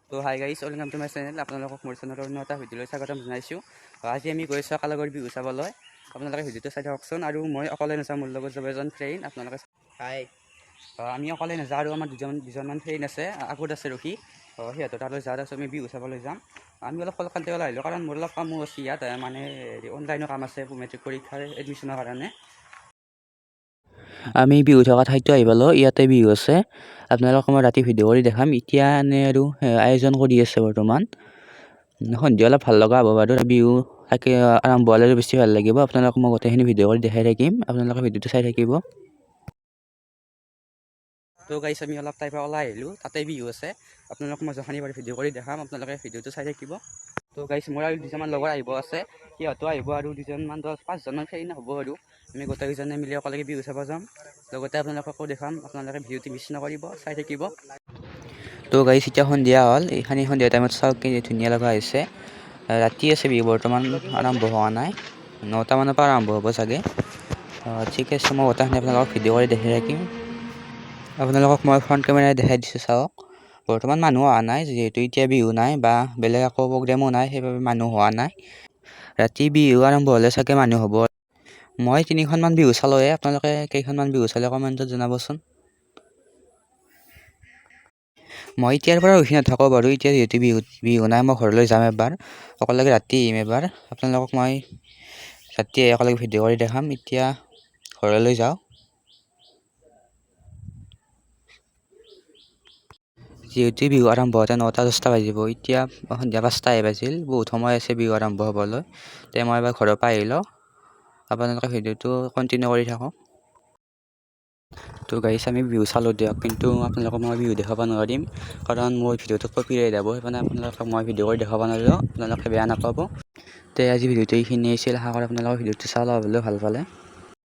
তো hi guys, welcome to my channel. আপোনালোকক মোৰ চেনেলৰ অন্য এটা ভিডিঅ'লৈ স্বাগতম জনাইছোঁ। আজি আমি গৈছোঁ একেলগৰ বিহু চাবলৈ। আপোনালোকে ভিডিঅ'টো চাই থাককচোন। আৰু মই অকলে নাযাওঁ, মোৰ লগত যাব এজন ফ্ৰেণ্ড। আপোনালোকে হাই, আমি অকলে নাযাওঁ আৰু আমাৰ দুজনমান ফ্ৰেণ্ড আছে, আগত আছে ৰখি। সিহঁতৰ তালৈ যাওঁ, তাৰপিছত আমি বিহু চাবলৈ যাম। আমি অলপ সোনকালে ওলাই আহিলোঁ, কাৰণ মোৰ অলপ কামো আছে ইয়াত, মানে অনলাইনৰ কাম আছে মেট্ৰিক পৰীক্ষাৰ এডমিশ্যনৰ কাৰণে। আমি বিহু থকা ঠাইতো আহি পালোঁ, ইয়াতে বিহু আছে। আপোনালোকক মই ৰাতি ভিডিঅ' কৰি দেখাম। এতিয়া এনে আৰু আয়োজন কৰি আছে বৰ্তমান। সন্ধিয়া অলপ ভাল লগা হ'ব বাৰু, বিহু তাকে আৰম্ভ হ'লে বেছি ভাল লাগিব। আপোনালোকক মই গোটেইখিনি ভিডিঅ' কৰি দেখাই থাকিম, আপোনালোকে ভিডিঅ'টো চাই থাকিব। তো গাইছ, আমি অলপ টাইপ ওলাই আহিলোঁ, তাতে বিহু আছে। আপোনালোকক মই যখানি বাৰু ভিডিঅ' কৰি দেখাম, আপোনালোকে ভিডিঅ'টো চাই থাকিব। তো গাইছ, মোৰ আৰু দুজনমান লগৰ আহিব আছে, সিহঁতো আহিব, আৰু দুজনমান 5জনমান ফ্ৰেণ্ড হ'ব। আৰু আমি গোটেইকেইজনে মিলি একেলগে বিহু চাব যাম। লগতে আপোনালোককো দেখাম, আপোনালোকে ভিডিঅ'টো মিছ নকৰিব, চাই থাকিব। তো গাইছ, এতিয়া সন্ধিয়া হ'ল। এইখিনি সন্ধিয়া টাইমত চাওক কি ধুনীয়া লগা হৈছে। ৰাতি আছে বিহু, বৰ্তমান আৰম্ভ হোৱা নাই। 9টামানৰ পৰা আৰম্ভ হ'ব চাগে। ঠিক আছে, মই গোটেইখিনি আপোনালোকক ভিডিঅ' কৰি দেখাই থাকিম। আপোনালোকক মই ফ্ৰণ্ট কেমেৰাই দেখাই দিছোঁ, চাওক। বৰ্তমান মানুহ অহা নাই, যিহেতু এতিয়া বিহু নাই বা বেলেগ একো প্ৰগ্ৰেমো নাই, সেইবাবে মানুহ হোৱা নাই। ৰাতি বিহু আৰম্ভ হ'লে চাগে মানুহ হ'ব। মই 3খনমান বিহু চালোঁহে, আপোনালোকে কেইখনমান বিহু চালে কমেণ্টত জনাবচোন। মই এতিয়াৰ পৰা ৰখি নাথাকোঁ বাৰু, এতিয়া যিহেতু বিহু নাই, মই ঘৰলৈ যাম এবাৰ। একেলগে ৰাতি আহিম এবাৰ, আপোনালোকক মই ৰাতি একেলগে ভিডিঅ' কৰি দেখাম। এতিয়া ঘৰলৈ যাওঁ। যিহেতু বিহু আৰম্ভ হওঁতে 9টা-10টা বাজিব, এতিয়া সন্ধিয়া 5টাহে বাজিল, বহুত সময় আছে বিহু আৰম্ভ হ'বলৈ। তে মই এবাৰ ঘৰৰ পৰা আহি লওঁ, আপোনালোকে ভিডিঅ'টো কণ্টিনিউ কৰি থাকক। তো গাইছ, আমি বিহু চালোঁ দিয়ক, কিন্তু আপোনালোকক মই বিহু দেখাব নোৱাৰিম, কাৰণ মোৰ ভিডিঅ'টোত কপিৰাইট যাব। সেইকাৰণে আপোনালোকক মই ভিডিঅ' কৰি দেখাব নোৱাৰিলোঁ, আপোনালোকে বেয়া নাপাব। তে আজি ভিডিঅ'টো এইখিনি আছিল। আশা কৰোঁ আপোনালোকে ভিডিঅ'টো চাই ল'ব ভাল পালে।